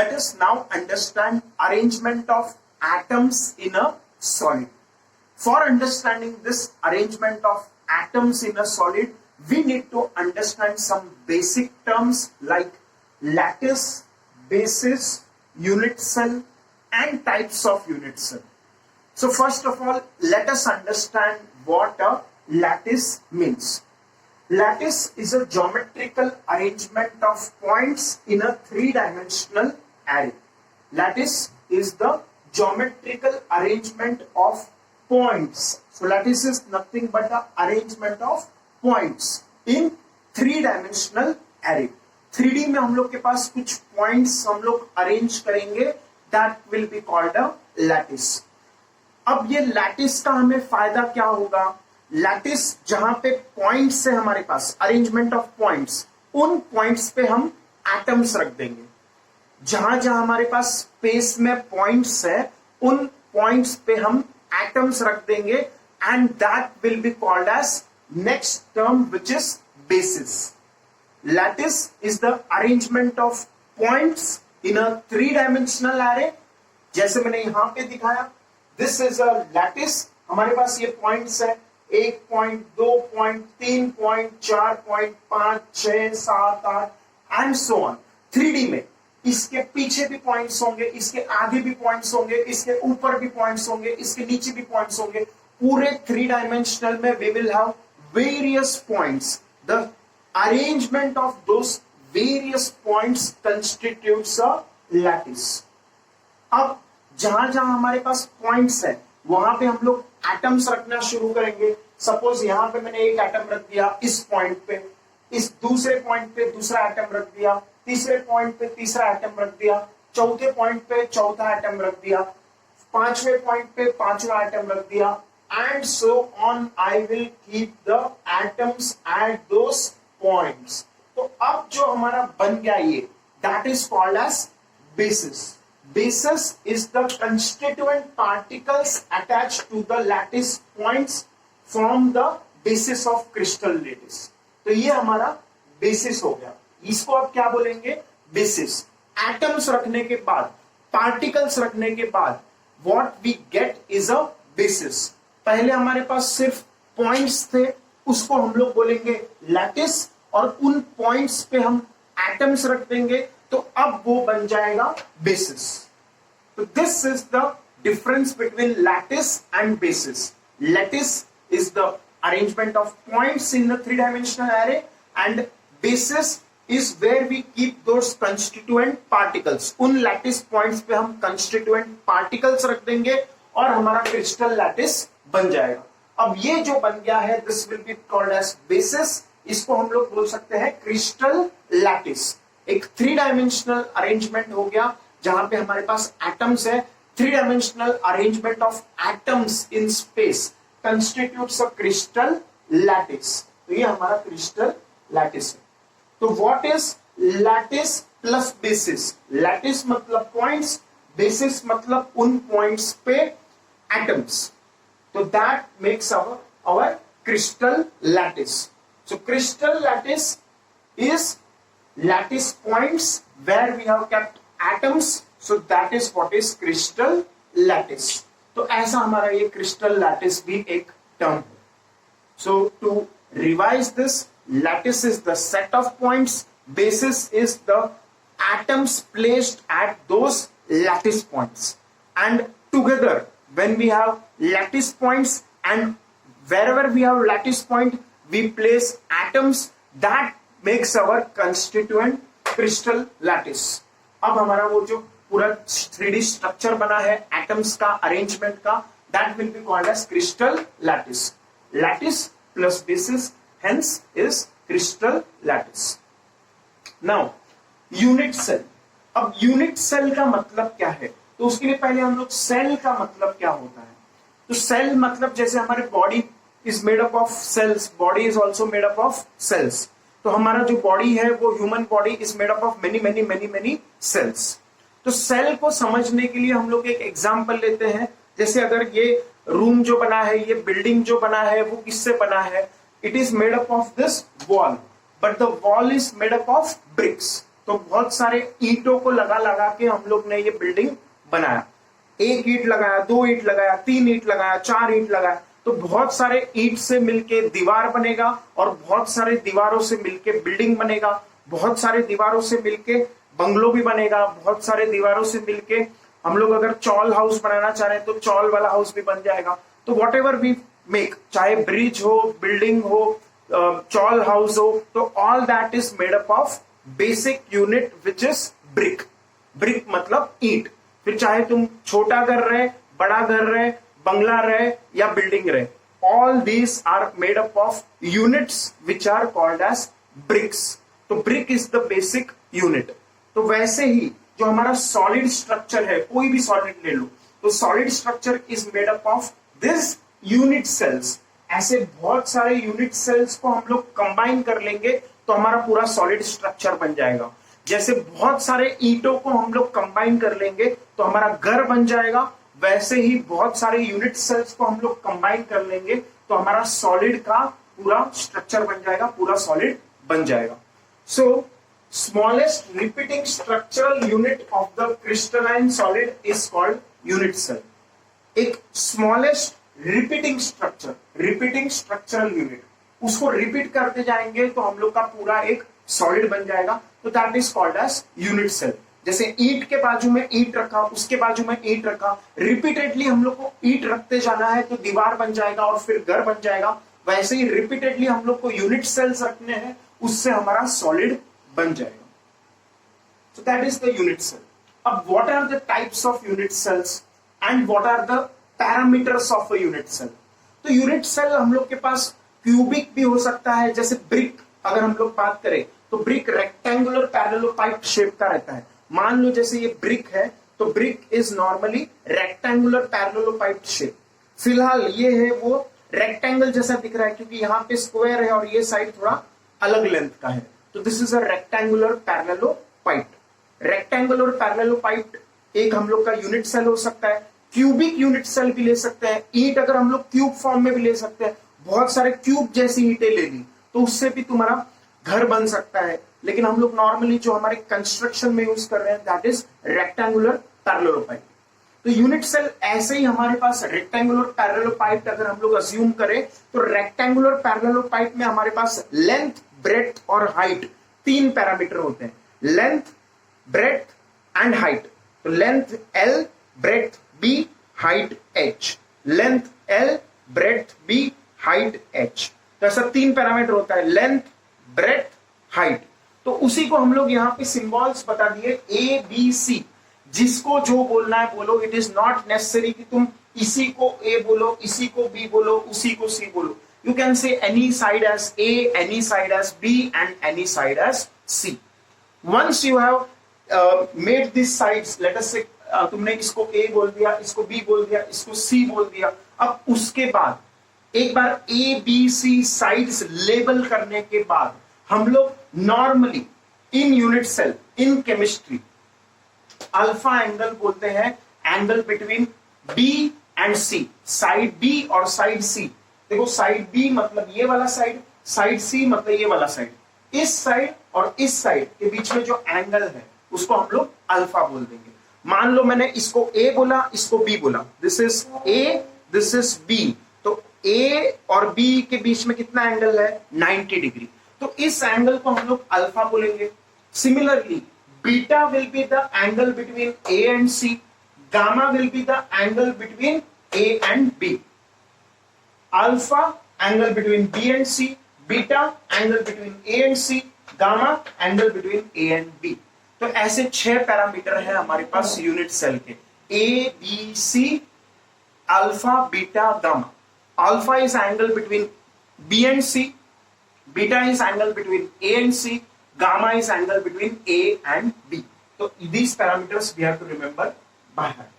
let us now understand arrangement of atoms in a solid. For understanding this arrangement of atoms in a solid, we need to understand some basic terms like lattice, basis, unit cell, and types of unit cell. So first of all, let us understand what a lattice means. Lattice is a geometrical arrangement of points in a three-dimensional array. Lattice is the geometrical arrangement of points. So lattice is nothing but the arrangement of points in three-dimensional array. 3D में हम लोग के पास कुछ points हम लोग arrange करेंगे, that will be called a lattice. अब ये lattice का हमें फायदा क्या होगा? लैटिस जहां पे पॉइंट्स है हमारे पास, अरेंजमेंट ऑफ पॉइंट्स, उन पॉइंट्स पे हम एटम्स रख देंगे. जहां जहां हमारे पास स्पेस में पॉइंट्स है, उन पॉइंट्स पे हम एटम्स रख देंगे, and that will be called as next term which is basis. Lattice is the arrangement of points in a three dimensional array. जैसे मैंने यहां पे दिखाया, दिस इज अ लैटिस. हमारे पास ये पॉइंट्स है 1 point, 2 point, 3 point, 4 point, 5, 6, 7, 8 and so on. 3D में इसके पीछे भी पॉइंट्स होंगे, इसके आगे भी पॉइंट्स होंगे, इसके ऊपर भी पॉइंट्स होंगे, इसके नीचे भी पॉइंट्स होंगे. पूरे 3 डायमेंशनल में we will have various points. The arrangement of those various points constitutes a lattice. अब जहां जहां हमारे पास पॉइंट्स है, वहां पे हम लोग एटम्स रखना शुरू करेंगे. सपोज यहां पे मैंने एक एटम रख दिया, इस पॉइंट पे, इस दूसरे पॉइंट पे दूसरा एटम रख दिया, तीसरे पॉइंट पे तीसरा एटम रख दिया, चौथे पॉइंट पे चौथा एटम रख दिया, पांचवें पॉइंट पे पांचवा एटम रख दिया, and so on. I will keep the atoms at those points. तो अब जो हमारा बन गया ये, that is called as basis. Basis is the constituent particles attached to the lattice points form the basis of crystal lattice. तो ये हमारा बेसिस हो गया. इसको आप क्या बोलेंगे? बेसिस. एटम्स रखने के बाद, पार्टिकल्स रखने के बाद, what we get is a basis. पहले हमारे पास सिर्फ पॉइंट्स थे, उसको हम लोग बोलेंगे लैटिस, और उन पॉइंट्स पे हम एटम्स रख देंगे, तो अब वो बन जाएगा बेसिस. तो this is the difference between lattice and basis. Lattice is the arrangement of points in the three dimensional array, and basis is where we keep those constituent particles. उन लैटिस पॉइंट्स पे हम constituent particles रख देंगे और हमारा crystal lattice बन जाएगा. अब ये जो बन गया है, this will be called as basis. इसको हम लोग बोल सकते हैं क्रिस्टल लैटिस. एक थ्री डायमेंशनल अरेंजमेंट हो गया जहां पे हमारे पास एटम्स है. Three dimensional arrangement of atoms in space constitutes a crystal lattice. तो ये हमारा क्रिस्टल लैटिस है. तो what is lattice plus basis? Lattice मतलब पॉइंट्स, बेसिस मतलब उन पॉइंट्स पे एटम्स. तो that makes our crystal lattice. So crystal lattice is lattice points where we have kept atoms, so that is what is crystal lattice. तो ऐसा हमारा ये crystal lattice भी एक term है. So to revise this, lattice is the set of points, basis is the atoms placed at those lattice points, and together when we have lattice points and wherever we have lattice point we place atoms, that makes our constituent crystal lattice. अब हमारा वो जो पूरा 3D structure बना है atoms का, arrangement का, that will be called as crystal lattice. Lattice plus basis hence is crystal lattice. Now unit cell. अब यूनिट सेल का मतलब क्या है? तो उसके लिए पहले हम लोग सेल का मतलब क्या होता है. तो सेल मतलब जैसे हमारे body is made up of cells, body is also made up of cells. तो हमारा जो बॉडी है वो human body is made up of many many many many cells. तो सेल को समझने के लिए हम लोग एक एग्जांपल लेते हैं. जैसे अगर ये रूम जो बना है, ये बिल्डिंग जो बना है, वो किससे बना है? It is made up of this wall, but the wall is made up of BRICS. तो तो बहुत सारे ईंटों को लगा लगा के हम लोग ने ये बिल्डिंग बनाया। एक ईंट लगाया, दो ईंट लगाया, तीन ईंट लगाया, चार ईंट लगाया, तो बहुत सारे ईंट से मिलके दीवार बनेगा और बहुत सारे दीवारों से मिलके बिल्डिंग बनेगा, बहुत सारे दीवारों से मिलके बंगलो भी बनेगा, बहुत सारे दीवारों से मिलके हम लोग अगर चॉल हाउस बनाना चाह रहे हैं तो चॉल वाला हाउस भी बन जाएगा। तो वॉट एवर वी मेक, चाहे ब्रिज हो, बिल्डिंग हो, चॉल हाउस हो, तो all that is made up of basic unit which is brick. Brick मतलब ईंट। फिर चाहे तुम छोटा घर रहे, बड़ा घर रहे, बंगला रहे या बिल्डिंग रहे, all these are made up of units which are called as bricks. तो brick is the basic unit. तो वैसे ही जो हमारा सॉलिड स्ट्रक्चर है, कोई भी सॉलिड ले लो, तो solid structure is made up of this unit cells. ऐसे बहुत सारे यूनिट सेल्स को हम लोग कंबाइन कर लेंगे तो हमारा पूरा सॉलिड स्ट्रक्चर बन जाएगा। जैसे बहुत सारे ईंटों को हम लोग कंबाइन कर लेंगे तो हमारा घर बन जाएगा, वैसे ही बहुत सारे यूनिट सेल्स को हम लोग कंबाइन कर लेंगे तो हमारा सॉलिड का पूरा स्ट्रक्चर बन जाएगा, पूरा सॉलिड बन जाएगा। सो smallest repeating structural unit of the crystalline solid is called unit cell. एक smallest repeating structural unit, उसको रिपीट करते जाएंगे तो हम लोग का पूरा एक सॉलिड बन जाएगा, तो that is called as unit cell. जैसे ईंट के बाजू में ईंट रखा, उसके बाजू में ईंट रखा, रिपीटेडली हम लोग को ईंट रखते जाना है तो दीवार बन जाएगा और फिर घर बन जाएगा। वैसे ही रिपीटेडली हम लोग को यूनिट सेल्स रखने हैं, उससे हमारा सॉलिड बन जाएगा। So that is the unit cell. अब what are the types of unit cells and what are the parameters of a unit cell? तो यूनिट सेल हम लोग के पास क्यूबिक भी हो सकता है, जैसे ब्रिक अगर हम लोग बात करें तो ब्रिक रेक्टेंगुलर पैरेललोपाइड शेप का रहता है। मान लो जैसे ये ब्रिक है तो brick is normally rectangular parallelepiped shape. फिलहाल ये है वो रेक्टेंगल जैसा दिख रहा है क्योंकि यहाँ पे स्क्वायर है और ये साइड थोड़ा अलग लेंथ का है, तो this is a rectangular parallelepiped. Rectangular parallelepiped एक हम लोग का यूनिट सेल हो सकता है। क्यूबिक यूनिट सेल भी ले सकते हैं। ईंट अगर हम लोग क्यूब फॉर्म में भी ले सकते हैं, बहुत सारे क्यूब जैसी ईंटें ले ली तो उससे भी तुम्हारा घर बन सकता है, लेकिन हम लोग नॉर्मली जो हमारे कंस्ट्रक्शन में यूज कर रहे हैं दैट इज रेक्टेंगुलर पैरेललोपाइड। तो यूनिट सेल ऐसे ही हमारे पास रेक्टेंगुलर पैरेललोपाइड अगर हम लोग अज्यूम करें तो रेक्टेंगुलर पैरेललोपाइड में हमारे पास लेंथ, ब्रेड्थ और हाइट तीन पैरामीटर होते हैं, लेंथ, ब्रेड्थ एंड हाइट। तो length L, breadth B, height H। Length L, breadth B, height H। तो ऐसा तीन पैरामीटर होता है, लेंथ, ब्रेड्थ, हाइट। तो उसी को हम लोग यहाँ पे सिंबल्स बता दिए A, B, C। जिसको जो बोलना है बोलो, इट इज नॉट नेसेसरी कि तुम इसी को A बोलो, इसी को B बोलो, उसी को C बोलो। You can say any side as A, any side as B and any side as C. Once you have made these sides, let us say तुमने इसको A बोल दिया, इसको B बोल दिया, इसको C बोल दिया। अब उसके बाद एक बार A, B, C sides label करने के बाद हम लोग normally in unit cell, in chemistry alpha angle बोलते हैं angle between B and C, side B और साइड C। देखो साइड B मतलब ये वाला साइड, साइड C मतलब ये वाला साइड। इस साइड और इस साइड के बीच में जो एंगल है उसको हम लोग अल्फा बोल देंगे। मान लो मैंने इसको A बोला, इसको B बोला, this is A, this is B। तो A और B के बीच में कितना एंगल है? 90 डिग्री। तो इस एंगल को हम लोग अल्फा बोलेंगे। Similarly beta will be the angle between A and C, gamma will be the angle between A and B। Alpha angle between B and C, beta angle between A and C, gamma angle between A and B। तो ऐसे 6 parameter है हमारे पास unit cell के, A, B, C, alpha, beta, gamma. Alpha is angle between B and C, beta is angle between A and C, gamma is angle between A and B. So these parameters we have to remember by heart.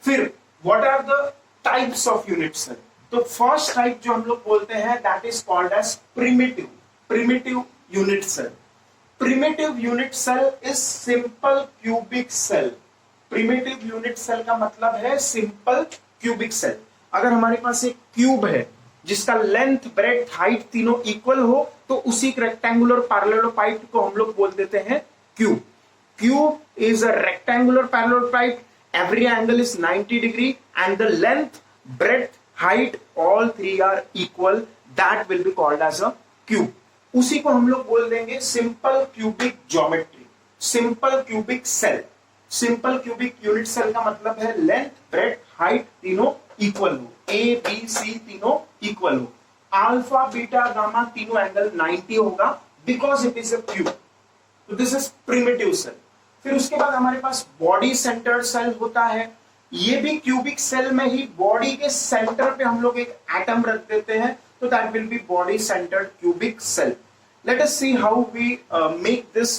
फिर what are the types of unit cell? तो first type जो हम लोग बोलते हैं that is called as primitive unit cell. Primitive unit cell is simple cubic cell. Primitive unit cell का मतलब है simple cubic cell. अगर हमारे पास एक क्यूब है जिसका लेंथ, ब्रेड्थ, हाइट तीनों इक्वल हो तो उसी रेक्टेंगुलर पैरेललोपाइड को हम लोग बोल देते हैं cube. Cube is a rectangular parallelepiped. Every angle is 90 degree and the length, breadth, height, all three are equal. That will be called as a cube. उसी को हम लोग बोल देंगे simple cubic geometry, simple cubic cell. Simple cubic unit cell का मतलब है length, breadth, height तीनों इक्वल हो, ए बी सी तीनों इक्वल हो, अल्फा बीटा गामा तीनों एंगल 90 होगा because it is a cube. तो दिस इज प्रिमिटिव सेल. फिर उसके बाद हमारे पास बॉडी सेंटर्ड सेल होता है. ये भी क्यूबिक सेल में ही बॉडी के सेंटर पे हम लोग एक एटम रख देते हैं, तो that will be body centred cubic cell. Let us see how we make this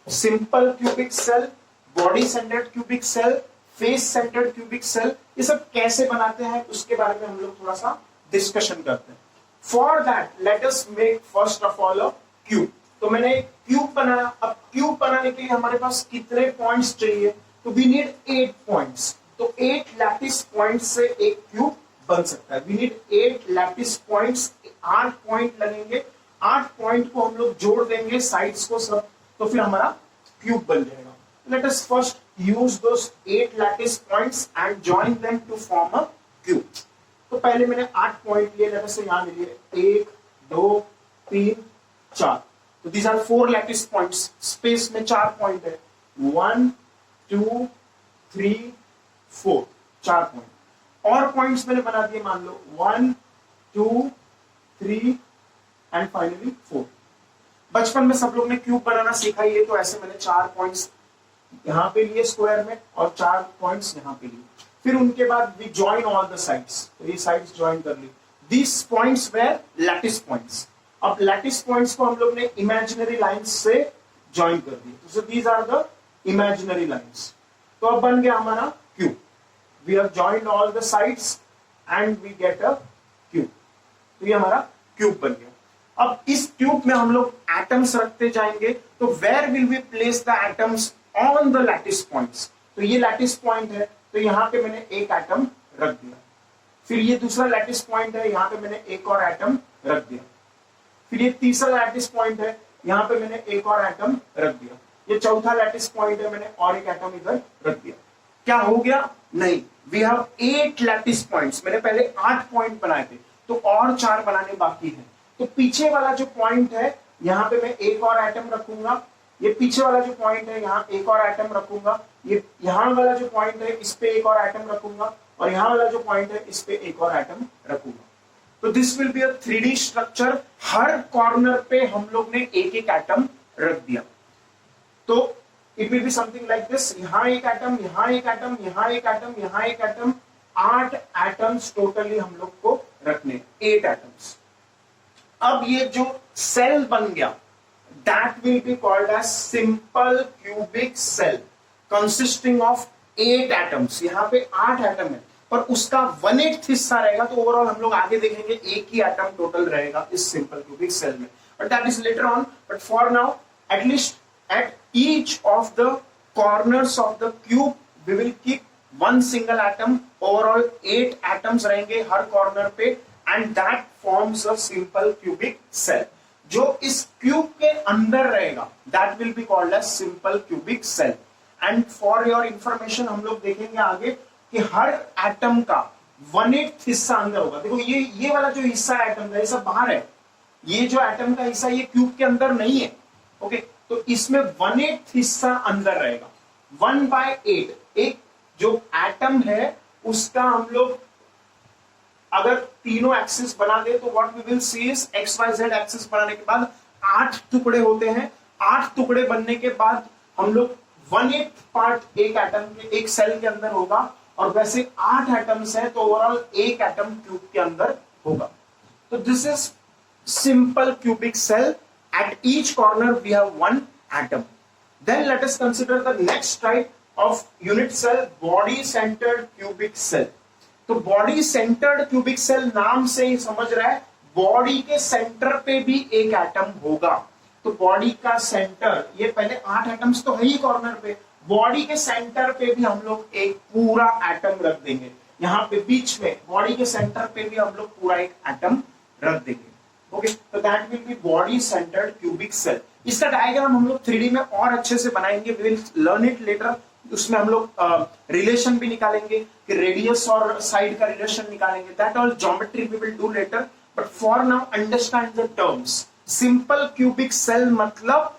simple cubic cell, body centred cubic cell, face centred cubic cell. ये सब कैसे बनाते हैं उसके बारे में हम लोग थोड़ा सा डिस्कशन करते हैं. For that let us make first of all a cube. तो मैंने एक क्यूब बनाया. अब क्यूब बनाने के लिए हमारे पास कितने पॉइंट्स चाहिए? तो वी नीड 8 पॉइंट्स. तो 8 लैटिस पॉइंट्स से एक क्यूब बन सकता है. We need 8 lattice points. 8 point लगेंगे. 8 पॉइंट को हम लोग जोड़ देंगे साइड्स को सब, तो फिर हमारा क्यूब बन जाएगा. Let us first use those 8 lattice points and join them to form a cube. तो पहले मैंने 8 पॉइंट लिए. लेट अस से यहां लिए 1 2 3 4. तो these are 4 lattice points. Space में 4 पॉइंट है. 1 2 3 4, 4 पॉइंट. और पॉइंट्स मैंने बना दिए, मान लो 1 2 3 एंड फाइनली 4. बचपन में सब लोग ने क्यूब बनाना सीखा ही है, तो ऐसे मैंने 4 पॉइंट्स यहां पे लिए स्क्वायर में और 4 पॉइंट्स यहां पे लिए. फिर उनके बाद we join all the sides. तो ये साइड्स जॉइन कर ली. These points were lattice points. अब लैटिस पॉइंट्स को हम लोग ने इमेजिनरी लाइंस से जॉइन कर दिए. So these are the imaginary lines. तो अब बन गया हमारा cube. We have joined all the sides and we get a cube. तो ये हमारा क्यूब बन गया. अब इस क्यूब में हम लोग एटम्स रखते जाएंगे. तो where will we place the atoms on the lattice points. तो ये लैटिस पॉइंट है, तो यहां पे मैंने एक एटम रख दिया. फिर ये दूसरा लैटिस पॉइंट है, यहां पे मैंने एक और एटम रख दिया. फिर ये तीसरा लैटिस पॉइंट है, यहां पे मैंने एक और एटम रख दिया. ये चौथा लैटिस पॉइंट है, मैंने और एक एटम इधर रख दिया. क्या हो गया? नहीं, वी हैव 8 लैटिस पॉइंट्स. मैंने पहले 8 पॉइंट बनाए थे, तो और 4 बनाने बाकी हैं. तो पीछे वाला जो पॉइंट है, यहां पे मैं एक और एटम रखूंगा. ये पीछे वाला जो पॉइंट है, यहाँ एक और एटम रखूंगा. ये यहाँ वाला जो पॉइंट है, इस पे एक और एटम रखूंगा. और यहाँ वाला जो पॉइंट है, इस पे एक और एटम रखूंगा. तो this will be a 3D structure. Her corner पे हम लोग ने एक एक एटम रख दिया. तो it will be something like this. यहाँ एक एटम, यहाँ एक एटम, यहाँ एक एटम, यहाँ एक एटम. 8 एटम्स टोटली हम लोग को रखने, 8 एटम्स. अब ये जो सेल बन गया, that will be called as simple cubic cell consisting of 8 atoms. यहाँ पे 8 एटम है, पर उसका 1/8 हिस्सा रहेगा. तो ओवरऑल हम लोग आगे देखेंगे एक ही एटम टोटल रहेगा इस सिंपल क्यूबिक सेल में, but that is later on. But for now at least at each of the corners of the cube we will keep 1 single atom. Overall 8 atoms रहेंगे हर कॉर्नर पे, and that forms a simple cubic cell. जो इस cube के अंदर रहेगा that will be called as simple cubic cell. And for your information हम लोग देखेंगे आगे कि हर एटम का 1/8 हिस्सा अंदर होगा. देखो ये वाला जो हिस्सा एटम का, ये सब बाहर है. ये जो एटम का हिस्सा ये क्यूब के अंदर नहीं है. ओके, तो इसमें 1/8 हिस्सा अंदर रहेगा. 1/8 एक जो एटम है उसका हम लोग अगर तीनों एक्सिस बना दे तो what we will see is X Y Z axis बनाने के बाद 8 टुकड़े होते हैं. 8 टुकड़े बनने के बाद हम लोग 1/8 पार्ट एक एटम के, एक सेल के अंदर होगा. और वैसे 8 एटम्स हैं, तो ओवरऑल एक एटम क्यूब के अंदर होगा. तो this is simple cubic cell. At each corner we have 1 atom. Then let us consider the next type of unit cell, body centred cubic cell. तो बॉडी सेंटर्ड क्यूबिक सेल नाम से ही समझ रहा है बॉडी के सेंटर पे भी एक एटम होगा. तो बॉडी का सेंटर, ये पहले 8 एटम्स तो है ही कॉर्नर पे, बॉडी के सेंटर पे भी हम लोग एक पूरा एटम रख देंगे. यहाँ पे बीच में बॉडी के सेंटर पे भी हम लोग पूरा एक एटम रख देंगे. ओके, तो that will be body centred cubic cell. इसका डायग्राम हम लोग 3D में और अच्छे से बनाएंगे, we will learn it later. उसमें हम लोग रिलेशन भी निकालेंगे कि रेडियस और साइड का रिलेशन निकालेंगे, that all geometry we will do later, but for now understand the terms. Simple cubic cell मतलब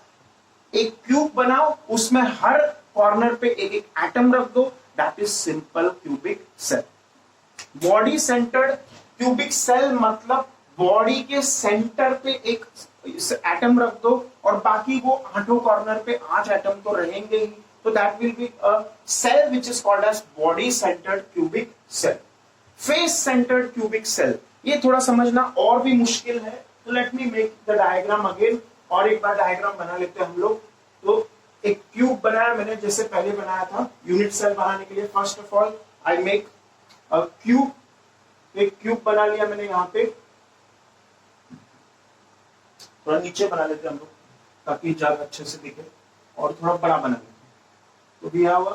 एक क्यूब बनाओ, उसमें हर कॉर्नर पे एक एक एटम रख दो, that is simple cubic cell. Body centred cubic cell मतलब बॉडी के सेंटर पे एक एटम रख दो और बाकी वो आठों कॉर्नर पे 8 एटम तो रहेंगे ही, तो that will be a cell which is called as body centred cubic cell. Face centred cubic cell, ये थोड़ा समझना और भी मुश्किल है, तो let me make the diagram again. और एक बार डायग्राम बना लेते हैं हम लोग। तो एक क्यूब बनाया मैंने, जैसे पहले बनाया था यूनिट सेल बनाने के लिए। First of all I make a cube, एक क्यूब बना लिया मैंने, यहाँ पे थोड़ा नीचे बना लेते हैं हम लोग ताकि ज्यादा अच्छे से दिखे, और थोड़ा बड़ा बना लेते हैं। तो we have a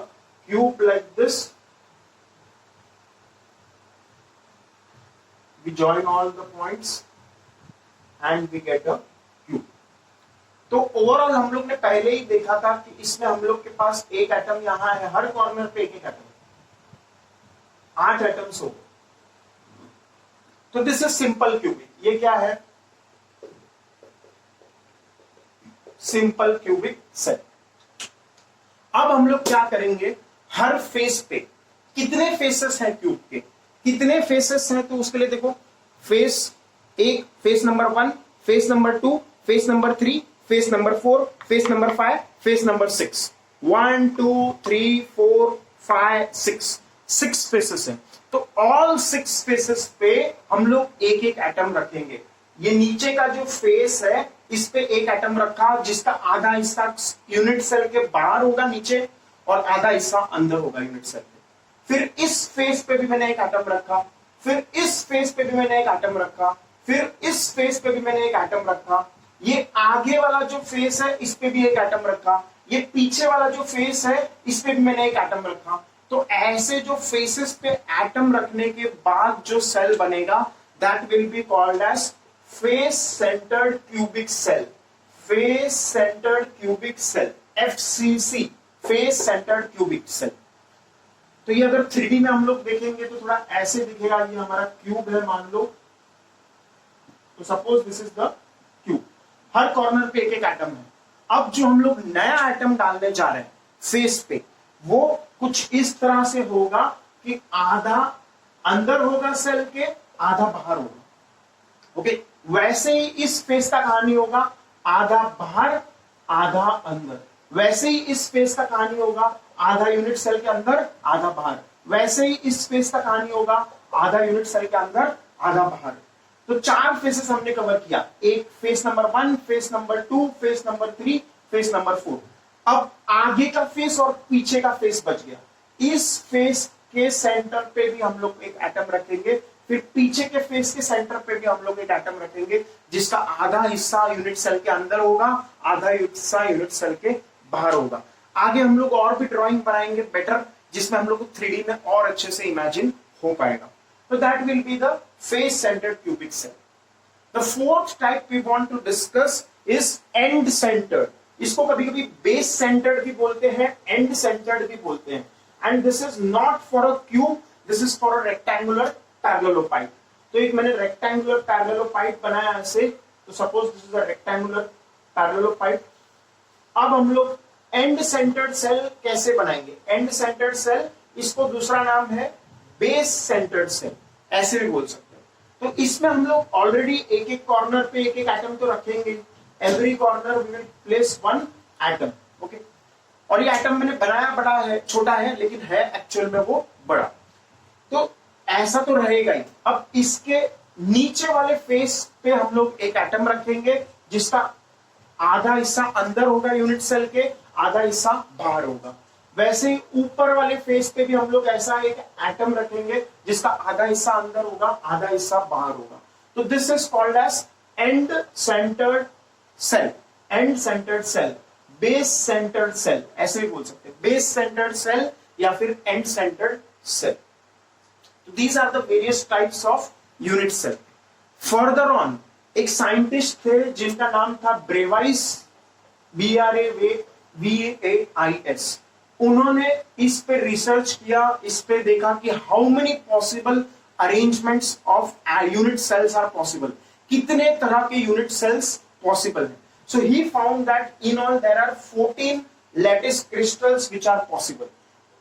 cube like this, we join all the points and we get a cube. तो ओवरऑल हम लोग ने पहले ही देखा था कि इसमें हम लोग के पास एक एटम यहां है, हर कॉर्नर पे एक एक एटम, 8 एटम्स हो। तो दिस इज सिंपल क्यूबिक। ये क्या है? Simple cubic cell. अब हम लोग क्या करेंगे, हर फेस पे कितने फेसेस हैं क्यूब के, कितने फेसेस हैं, तो उसके लिए देखो, फेस एक, face number 1, face number 2, face number 3, face number 4, face number 5, face number 6। 1 2 3 4 5 6 faces हैं। तो ऑल 6 फेसेस पे हम लोग एक एक एटम रखेंगे। ये नीचे का जो फेस है, इस पे एक एटम रखा, जिसका आधा हिस्सा यूनिट सेल के बाहर होगा नीचे, और आधा हिस्सा अंदर होगा यूनिट सेल के। फिर इस फेस पे भी मैंने एक एटम रखा, फिर इस फेस पे भी मैंने एक एटम रखा, फिर इस फेस पे भी मैंने एक एटम रखा, ये आगे वाला जो फेस है इस पे भी एक एटम रखा, ये पीछे वाला जो फेस है इस पे भी मैंने एक एटम रखा। तो ऐसे जो फेसेस पे एटम रखने के बाद जो सेल बनेगा, that will be called as face centred cubic cell. Face centred cubic cell, FCC, face centred cubic cell. तो ये अगर 3D में हम लोग देखेंगे तो थोड़ा ऐसे दिखेगा। ये हमारा क्यूब है मान लो, तो suppose this is the cube, her corner पे एक एक एटम है। अब जो हम लोग नया एटम डालने जा रहे हैं फेस पे, वो कुछ इस तरह से होगा कि आधा अंदर होगा सेल के, आधा बाहर होगा। ओके, वैसे ही इस फेस का कहानी होगा, आधा बाहर आधा अंदर। वैसे ही इस फेस का कहानी होगा, आधा यूनिट सेल के अंदर आधा बाहर। वैसे ही इस फेस का कहानी होगा, आधा यूनिट सेल के अंदर आधा बाहर। तो 4 फेसेस हमने कवर किया, एक face number 1, face number 2, face number 3, face number 4। अब आगे का फेस और पीछे का फेस बच गया। इस फेस के सेंटर पे भी हम लोग एक एटम रखेंगे, फिर पीछे के फेस के सेंटर पे भी हम लोग एक एटम रखेंगे, जिसका आधा हिस्सा यूनिट सेल के अंदर होगा, आधा हिस्सा यूनिट सेल के बाहर होगा। आगे हम लोग और भी ड्राइंग बनाएंगे बेटर, जिसमें हम लोग को 3D में और अच्छे से इमेजिन हो पाएगा। तो that will be the face centred cubic cell. The fourth type we want to discuss is end centered. इसको कभी कभी बेस सेंटर्ड भी बोलते हैं, एंड सेंटर्ड भी बोलते हैं। And this is not for a cube, this is for a rectangular parallelepiped. तो एक मैंने रेक्टेंगुलर पैरेललोपाइड बनाया ऐसे, तो suppose this is a rectangular parallelepiped. अब हम लोग एंड सेंटर्ड सेल कैसे बनाएंगे? एंड सेंटर्ड सेल, इसको दूसरा नाम है बेस सेंटर्ड सेल, ऐसे भी बोल सकते हैं। तो इसमें हम लोग ऑलरेडी एक एक कॉर्नर पे एक एक एटम तो रखेंगे। Every corner we will place 1 atom. Okay, और ये एटम मैंने बनाया बड़ा है, छोटा है, लेकिन है एक्चुअल में वो बड़ा। तो ऐसा तो रहेगा ही। अब इसके नीचे वाले फेस पे हम लोग एक एटम रखेंगे, जिसका आधा हिस्सा अंदर होगा यूनिट सेल के, आधा हिस्सा बाहर होगा। वैसे ही ऊपर वाले फेस पे भी हम लोग ऐसा एक एटम रखेंगे, जिसका आधा हिस्सा अंदर होगा, आधा हिस्सा बाहर होगा। तो this is called as end centred cell, end centred cell, base centred cell, ऐसे भी बोल सकते हैं, बेस सेंटर्ड सेल या फिर एंड सेंटर्ड सेल। तो these are the various types of unit cell. Further on, एक साइंटिस्ट थे जिनका नाम था ब्रेवाइस, BRAVAIS। उन्होंने इस पे रिसर्च किया, इस पे देखा कि how many possible arrangements of unit cells are possible, कितने तरह के यूनिट सेल्स पॉसिबल है। So he found that in all there are 14 lattice crystals which are possible.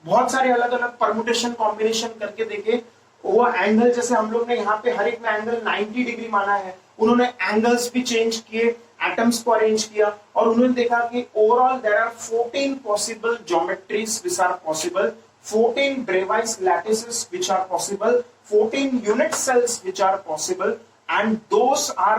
बहुत सारे अलग अलग परमुटेशन कॉम्बिनेशन करके देखे, वो एंगल जैसे हम लोग ने यहाँ पे हर एक में एंगल 90 डिग्री माना है, उन्होंने एंगल्स भी चेंज किए, एटम्स को अरेंज किया, और उन्होंने देखा कि overall there are 14 possible geometries which are possible, 14 Bravais lattices which are possible, 14 unit cells which are possible, and those are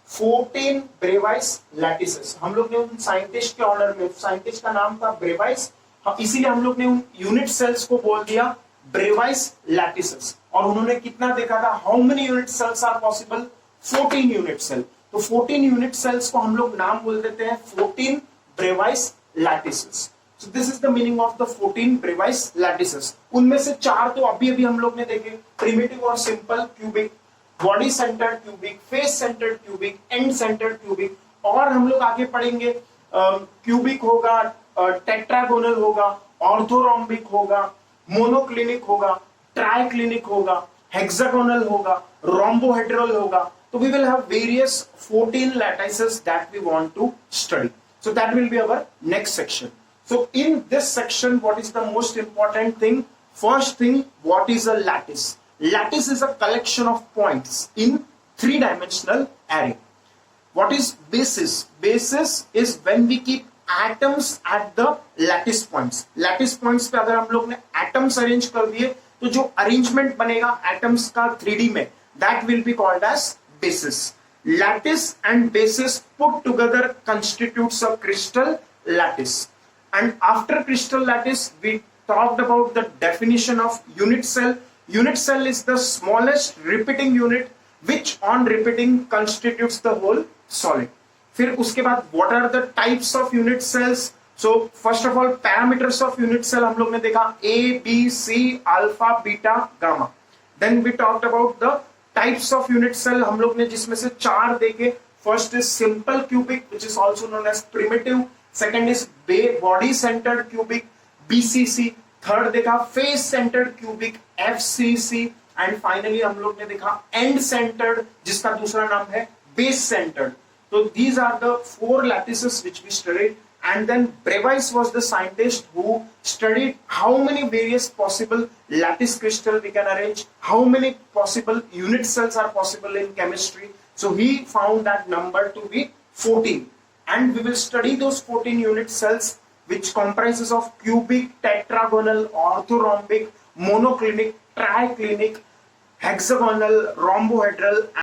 14 Bravais lattices. हम लोग ने उन साइंटिस्ट के ऑनर में, साइंटिस्ट का नाम था ब्रेवाइस, इसीलिए हम लोग ने उन यूनिट सेल्स को बोल दिया ब्रेवाइस लैटिसेस। और उन्होंने कितना देखा था, how many unit cells are possible, 14 unit cell. तो 14 यूनिट सेल्स को हम लोग नाम बोल देते हैं 14 Bravais lattices. So this is the meaning of the 14 Bravais lattices. उनमें से 4 तो अभी अभी हम लोग ने देखे, प्रिमिटिव और simple cubic, body centred cubic, face centred cubic, and centred cubic, और हम लोग आगे पढ़ेंगे क्यूबिक होगा, टेट्रागोनल होगा, ऑर्थोरोम्बिक होगा, मोनोक्लिनिक होगा, ट्राइक्लिनिक होगा, हेक्सागोनल होगा, रोम्बोहेड्रल होगा। तो we will have various 14 lattices that we want to study. So that will be our next section. So in this section, what is the most important thing? First thing, what is a lattice? Lattice is a collection of points in three-dimensional array. What is basis? Basis is when we keep atoms at the lattice points. Lattice points पे अगर हम लोग ने atoms arrange कर दिए तो जो arrangement बनेगा atoms का 3D में, that will be called as basis. Lattice and basis put together constitutes a crystal lattice. And after crystal lattice, we talked about the definition of unit cell. Unit cell is the smallest repeating unit which on repeating constitutes the whole solid. फिर उसके बाद what are the types of unit cells? So first of all, parameters of unit cell हम लोग ने देखा A, B, C, alpha, beta, gamma. Then we talked about the types of unit cell हम लोग ने जिसमें से 4 देखे. First is simple cubic which is also known as primitive. Second is body centered cubic, BCC. Third देखा face centered cubic, FCC. And finally हम लोग ने देखा end centered जिसका दूसरा नाम है base centered. So these are the 4 lattices which we studied, and then Breiweis was the scientist who studied how many various possible lattice crystal we can arrange, how many possible unit cells are possible in chemistry. So he found that number to be 14, and we will study those 14 unit cells which comprises of cubic, tetragonal, orthorhombic, monoclinic, triclinic, hexagonal, rhombohedral